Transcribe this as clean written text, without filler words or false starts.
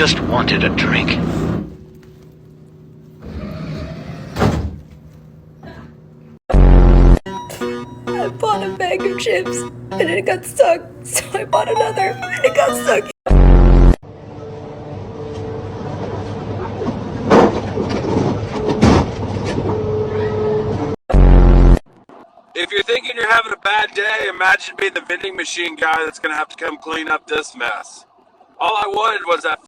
just wanted a drink. I bought a bag of chips and it got stuck, so I bought another and it got stuck. If you're thinking you're having a bad day, imagine being the vending machine guy that's going to have to come clean up this mess. All I wanted was that